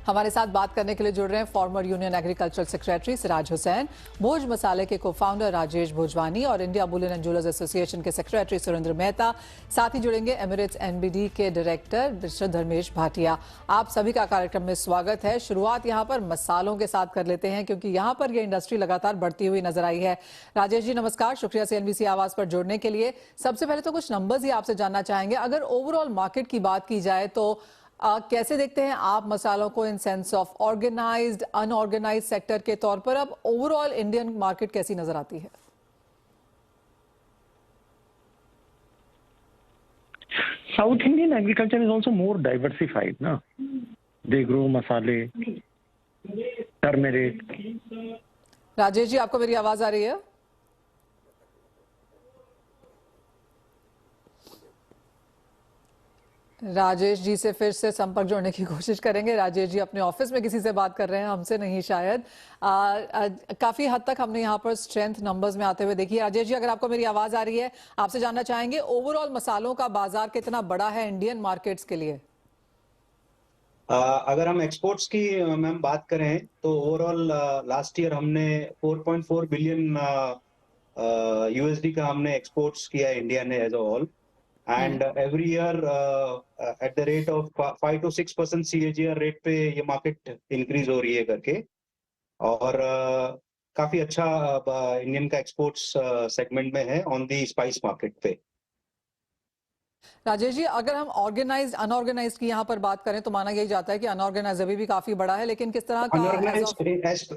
हमारे साथ बात करने के लिए जुड़ रहे हैं former union agricultural secretary Siraj Hussain, Bhoj Masale के को-फाउंडर राजेश भोजवानी और India bullion and jewellers association के सेक्रेटरी सुरेंद्र मेहता। साथ ही जुड़ेंगे एमिरेट्स एनबीडी के डायरेक्टर मिस्टर धर्मेश भाटिया। आप सभी का कार्यक्रम में स्वागत है। शुरुआत यहाँ पर मसालों के साथ कर लेते हैं क्योंकि यहाँ पर ये इंडस्ट्री लगातार बढ़ती हुई नजर आई है। राजेश जी नमस्कार, शुक्रिया CNBC आवाज पर जुड़ने के लिए। सबसे पहले तो कुछ नंबर्स ही आपसे जानना चाहेंगे। अगर ओवरऑल मार्केट की बात की जाए तो कैसे देखते हैं आप मसालों को in sense of organised unorganised sector के तौर पर? अब ओवरऑल इंडियन मार्केट कैसी नजर आती है? South Indian agriculture is also more diversified, na? They grow masale, turmeric. Rajesh ji, आपको मेरी आवाज आ रही है? राजेश जी से फिर से संपर्क जोड़ने की कोशिश करेंगे। राजेश जी अपने ऑफिस में किसी से बात कर रहे हैं, हमसे नहीं शायद। काफी हद तक हमने यहाँ पर स्ट्रेंथ नंबर्स में आते हुए देखी है। राजेश जी, अगर आपको मेरी आवाज आ रही है, आपसे जानना चाहेंगे ओवरऑल मसालों का बाजार कितना बड़ा है इंडियन मार्केट्स के लिए? अगर हम एक्सपोर्ट्स की मैम बात करें तो ओवरऑल लास्ट ईयर हमने 4.4 बिलियन USD का हमने एक्सपोर्ट्स किया इंडिया ने as a whole. And every year at the rate of 5 to 6% CAGR rate पे ये मार्केट इंक्रीज हो रही है करके। और काफी अच्छा इंडियन का एक्सपोर्ट्स सेगमेंट में है ऑन दी स्पाइस मार्केट पे। राजेश जी, अगर हम ऑर्गेनाइज्ड अनऑर्गेनाइज्ड की यहाँ पर बात करें तो माना यही जाता है कि अनऑर्गेनाइज्ड अभी भी काफी बड़ा है, लेकिन किस तरह का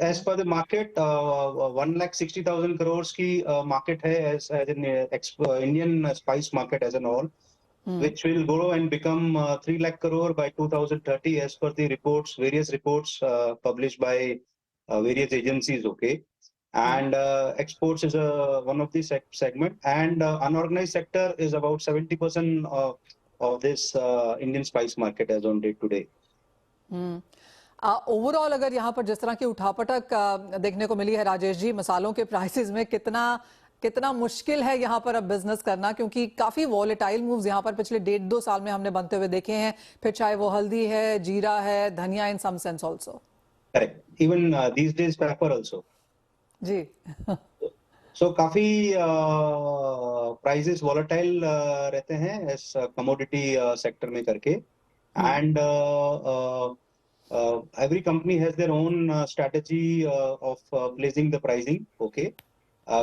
as per the market 1,60,000 crore की मार्केट है as an Indian spice market as an all, which will grow and become 3 lakh crore by 2030 as per the various reports published by various agencies. Okay. And exports is one of the segment, and unorganized sector is about 70% of this Indian spice market as on date today. Overall अगर यहाँ पर जिस तरह की उठापटक देखने को मिली है राजेश जी, मसालों के प्राइसेस में कितना मुश्किल है यहाँ पर अब बिजनेस करना, क्योंकि काफी वॉलेटाइल मूव्स यहाँ पर पिछले 1.5-2 साल में हमने बनते हुए देखे हैं। फिर चाहे वो हल्दी है, जीरा है, धनिया, in some sense also. Correct, even these days pepper also जी। सो काफी प्राइसेस वॉलेटाइल रहते हैं एस कमोडिटी सेक्टर में करके। And every company has their own strategy of placing the pricing. Okay.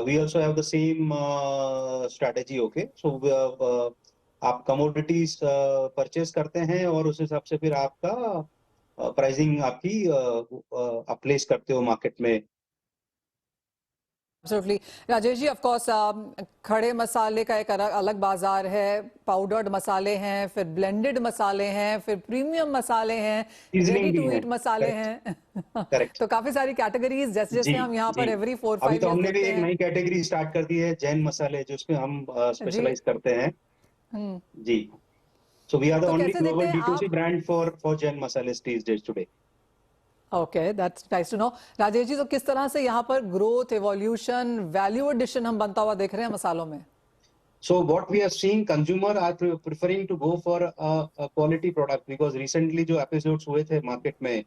We also have the same strategy. Okay. So आप commodities purchase करते हैं और उस हिसाब से फिर आपका pricing आपकी आप place करते हो market में। Absolutely. Rajesh ji, of course खड़े मसाले का एक अलग बाजार है, पाउडर्ड मसाले हैं, फिर ब्लेंडेड मसाले हैं, फिर प्रीमियम मसाले हैं, रेडी टू ईट मसाले हैं। तो काफी सारी कैटेगरीज जैसे जैसे हम यहाँ पर एवरी 4-5 अभी तो हमने भी एक नई कैटेगरी स्टार्ट कर दी है, जैन मसाले, जिसमें हम स्पेशलाइज करते हैं। जी। So we are the only global D2C brand for Jain masala these days today. Okay, that's nice to know. Rajesh ji, तो किस तरह से यहाँ पर ग्रोथ, एवोल्यूशन, वैल्यू एडिशन हम बनता हुआ देख रहे हैं मसालों में? So what we are seeing, consumer are preferring to go for a quality product because recently जो episodes हुए थे मार्केट में,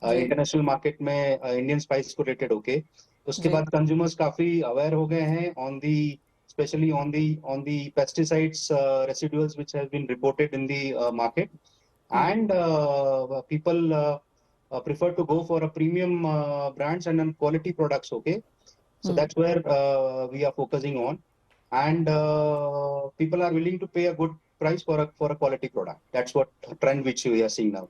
इंटरनेशनल मार्केट में इंडियन स्पाइस को रिलेटेड, ओके, उसके बाद कंज्यूमर्स काफी अवेयर हो गए हैं on the especially on the pesticides residuals which has been reported in the market, and people prefer to go for a premium brands and quality products. Okay, so that's where we are focusing on, and people are willing to pay a good price for a quality product. That's what trend which we are seeing now.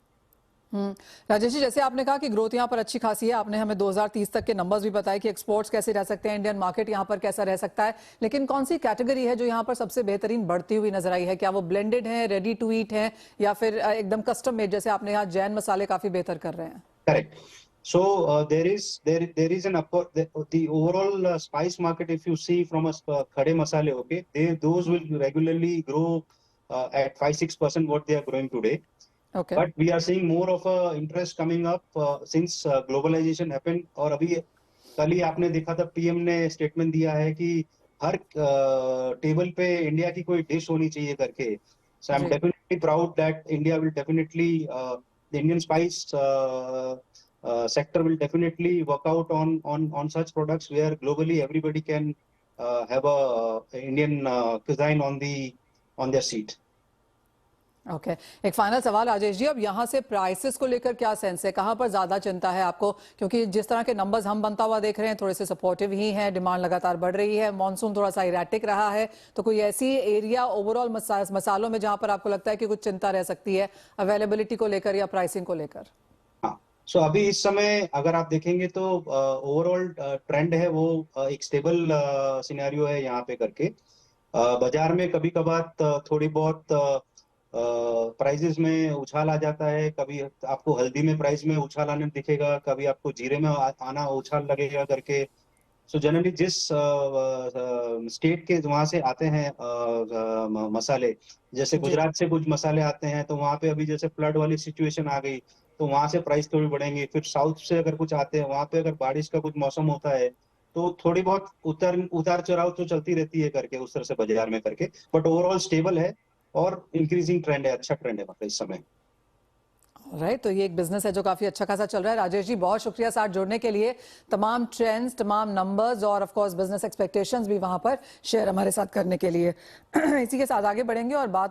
Rajesh ji, जैसे आपने कहा कि growth यहाँ पर अच्छी खासी है, आपने हमें 2030 तक के नंबर्स भी बताए कि एक्सपोर्ट्स कैसे रह सकते हैं, इंडियन मार्केट यहाँ पर कैसा रह सकता है, लेकिन कौन सी कैटेगरी है जो यहाँ पर सबसे बेहतरीन बढ़ती हुई नजर आई है? क्या वो ब्लेंडेड है, रेडी टू ईट है, या फिर एकदम कस्टम मेड, जैसे आपने यहाँ जैन मसाले काफी बेहतर कर रहे हैं? Correct. So there is an the overall spice market, if you see from a khade masale, okay, those will regularly grow at 5-6% what they are growing today. Okay. But we are seeing more of a interest coming up since globalization happened. और अभी कल ही आपने देखा था PM ने statement दिया है कि हर टेबल पे इंडिया की कोई डिश होनी चाहिए करके. So I'm definitely proud that India will definitely the Indian spice sector will definitely work out on such products where globally everybody can have a Indian cuisine on their seat. Okay एक final सवाल राजेश जी, अब यहाँ से prices को लेकर क्या sense है, कहाँ पर ज्यादा चिंता है आपको? क्योंकि जिस तरह के नंबर्स हम बनता हुआ देख रहे हैं थोड़े से सपोर्टिव ही हैं, डिमांड लगातार बढ़ रही है, मॉनसून थोड़ा सा इरेटिक रहा है, तो कोई ऐसी एरिया ओवरऑल मसालों में जहां पर आपको लगता है कि कुछ चिंता रह सकती है अवेलेबिलिटी को लेकर या प्राइसिंग को लेकर? हाँ, सो अभी इस समय अगर आप देखेंगे तो ओवरऑल ट्रेंड है वो एक स्टेबल सिनेरियो है यहाँ पे करके। बाजार में कभी कभार थोड़ी बहुत प्राइजेस में उछाल आ जाता है, कभी आपको हल्दी में प्राइस में उछाल आने दिखेगा, कभी आपको जीरे में आना उछाल लगेगा करके। सो जनरली जिस स्टेट के वहां से आते हैं मसाले, जैसे गुजरात से कुछ मसाले आते हैं तो वहां पे अभी जैसे फ्लड वाली सिचुएशन आ गई तो वहां से प्राइस थोड़ी बढ़ेंगे। फिर साउथ से अगर कुछ आते हैं वहां पे अगर बारिश का कुछ मौसम होता है तो थोड़ी बहुत उतार चढ़ाव तो चलती रहती है करके उस तरह से बाजार में करके, बट ओवरऑल स्टेबल है और इंक्रीजिंग ट्रेंड है, अच्छा ट्रेंड है मतलब इस समय। राइट, तो ये एक बिजनेस है जो काफी अच्छा खासा चल रहा है। राजेश जी बहुत शुक्रिया साथ जुड़ने के लिए, तमाम ट्रेंड्स, तमाम नंबर्स और ऑफ कोर्स बिजनेस एक्सपेक्टेशंस भी वहां पर शेयर हमारे साथ करने के लिए। इसी के साथ आगे बढ़ेंगे और बात